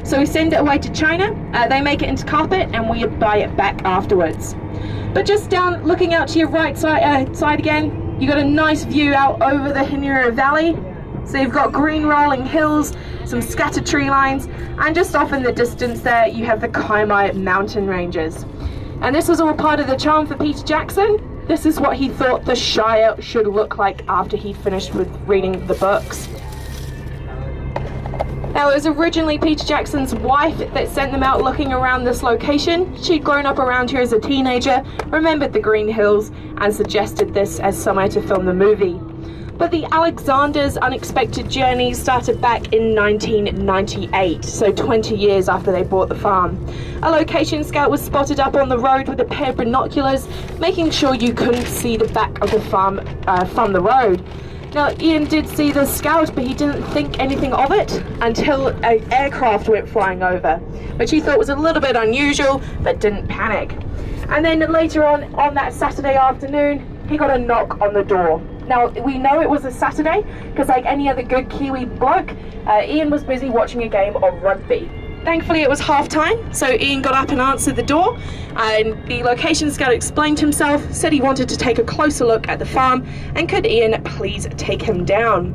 So we send it away to China, they make it into carpet, and we buy it back afterwards. But just down, looking out to your right side again, you got a nice view out over the Hinura Valley. So you've got green rolling hills, some scattered tree lines, and just off in the distance there, you have the Kaimai mountain ranges. And this was all part of the charm for Peter Jackson. This is what he thought the Shire should look like after he'd finished with reading the books. Now, it was originally Peter Jackson's wife that sent them out looking around this location. She'd grown up around here as a teenager, remembered the green hills, and suggested this as somewhere to film the movie. But the Alexander's unexpected journey started back in 1998, so 20 years after they bought the farm. A location scout was spotted up on the road with a pair of binoculars, making sure you couldn't see the back of the farm from the road. Now, Ian did see the scout, but he didn't think anything of it until an aircraft went flying over, which he thought was a little bit unusual, but didn't panic. And then later on that Saturday afternoon, he got a knock on the door. Now, we know it was a Saturday, because like any other good Kiwi bloke, Ian was busy watching a game of rugby. Thankfully, it was half time, so Ian got up and answered the door, and the location scout explained himself, said he wanted to take a closer look at the farm, and could Ian please take him down.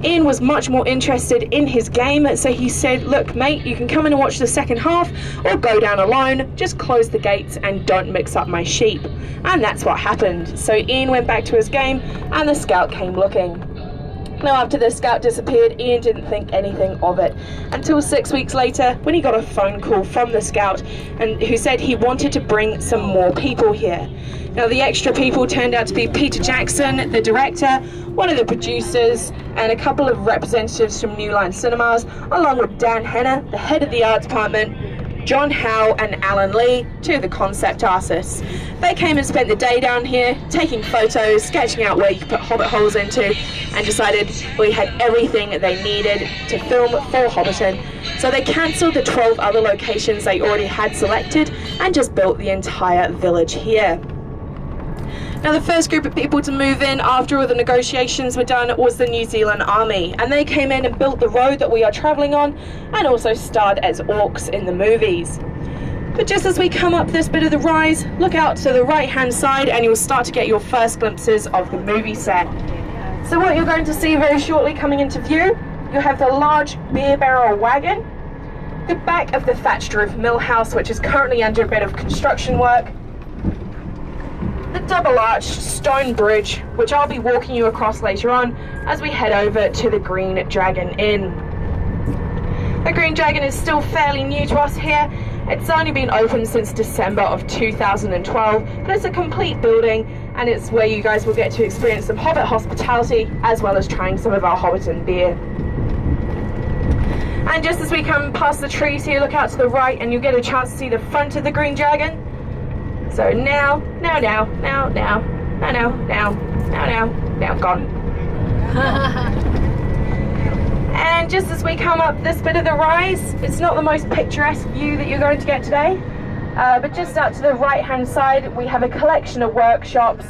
Ian was much more interested in his game, so he said, look mate, you can come in and watch the second half, or go down alone, just close the gates and don't mix up my sheep. And that's what happened. So Ian went back to his game, and the scout came looking. Now, after the scout disappeared, Ian didn't think anything of it until 6 weeks later, when he got a phone call from the scout and who said he wanted to bring some more people here. Now, the extra people turned out to be Peter Jackson, the director, one of the producers, and a couple of representatives from New Line Cinemas, along with Dan Henner, the head of the art department, John Howe and Alan Lee, two of the concept artists. They came and spent the day down here, taking photos, sketching out where you could put hobbit holes into, and decided we had everything they needed to film for Hobbiton. So they cancelled the 12 other locations they already had selected and just built the entire village here. Now, the first group of people to move in after all the negotiations were done was the New Zealand Army, and they came in and built the road that we are travelling on, and also starred as orcs in the movies. But just as we come up this bit of the rise, look out to the right hand side and you'll start to get your first glimpses of the movie set. So what you're going to see very shortly coming into view, you have the large beer barrel wagon, the back of the thatched roof mill house, which is currently under a bit of construction work, the double-arched stone bridge, which I'll be walking you across later on as we head over to the Green Dragon Inn. The Green Dragon is still fairly new to us here. It's only been open since December of 2012, but it's a complete building, and it's where you guys will get to experience some Hobbit hospitality as well as trying some of our Hobbiton beer. And just as we come past the trees here, look out to the right and you'll get a chance to see the front of the Green Dragon. So now, gone. And just as we come up this bit of the rise, it's not the most picturesque view that you're going to get today, but just out to the right hand side we have a collection of workshops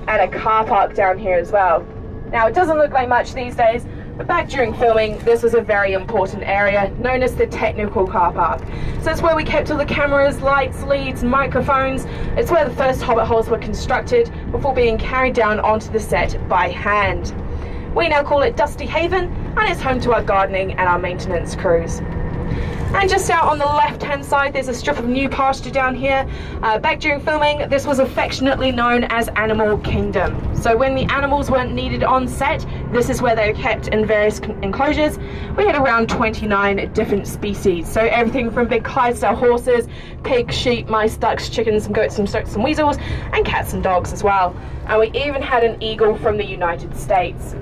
and a car park down here as well. Now, it doesn't look like much these days, but back during filming this was a very important area known as the technical car park. So it's where we kept all the cameras, lights, leads, microphones. It's where the first Hobbit holes were constructed before being carried down onto the set by hand. We now call it Dusty Haven, and it's home to our gardening and our maintenance crews. And just out on the left hand side there's a strip of new pasture down here. Back during filming this was affectionately known as Animal Kingdom. So when the animals weren't needed on set, this is where they were kept in various enclosures. We had around 29 different species, so everything from big Clydesdale horses, pigs, sheep, mice, ducks, chickens, some goats, some stoats, some weasels, and cats and dogs as well. And we even had an eagle from the United States.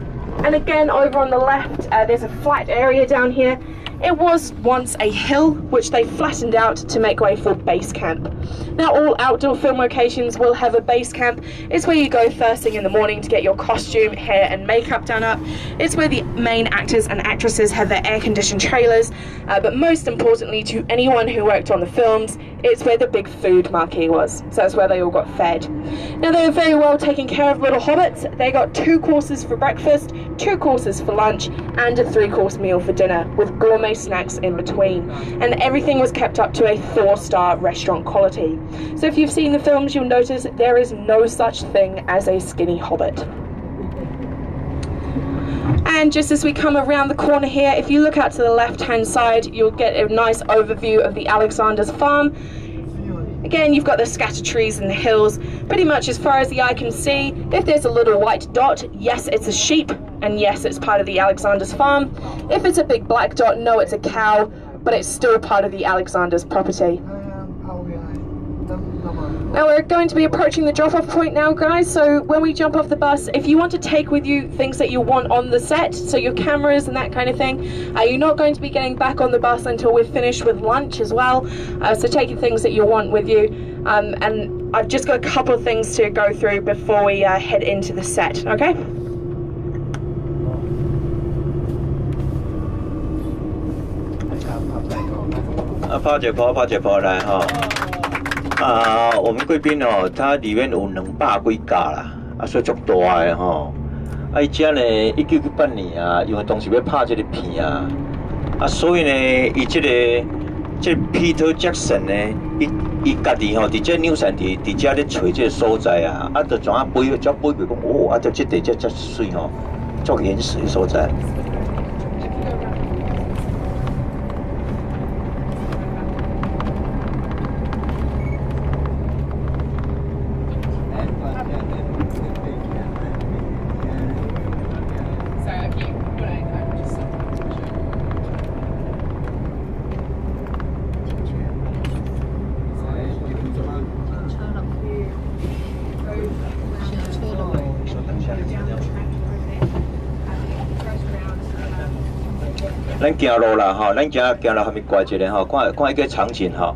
And again, over on the left, there's a flat area down here. It was once a hill, which they flattened out to make way for base camp. Now, all outdoor film locations will have a base camp. It's where you go first thing in the morning to get your costume, hair and makeup done up. It's where the main actors and actresses have their air-conditioned trailers. But most importantly to anyone who worked on the films, it's where the big food marquee was. So that's where they all got fed. Now they were very well taken care of, little hobbits. They got 2 courses for breakfast, 2 courses for lunch, and a 3-course meal for dinner, with gourmet snacks in between. And everything was kept up to a 4-star restaurant quality. So if you've seen the films, you'll notice there is no such thing as a skinny hobbit. And just as we come around the corner here, if you look out to the left-hand side, you'll get a nice overview of the Alexander's farm. Again, you've got the scattered trees and the hills, pretty much as far as the eye can see. If there's a little white dot, yes, it's a sheep, and yes, it's part of the Alexander's farm. If it's a big black dot, no, it's a cow, but it's still part of the Alexander's property. Now we're going to be approaching the drop-off point now, guys, so when we jump off the bus, if you want to take with you things that you want on the set, so your cameras and that kind of thing, you're not going to be getting back on the bus until we're finished with lunch as well, so take your things that you want with you, and I've just got a couple of things to go through before we head into the set, okay? Pause 我们贵宾哦，它里面有200几架啦，所以足大的吼。伊遮呢，1998年啊，因为当时要拍这个片啊，所以呢，伊这个Peter Jackson 呢，伊家己吼，伫这纽西兰伫遮咧找这个所在啊，就怎啊飞讲哦，就这地遮水吼，足原始的所在。咱行路啦吼，咱行路下面拐一个吼，看一个场景吼。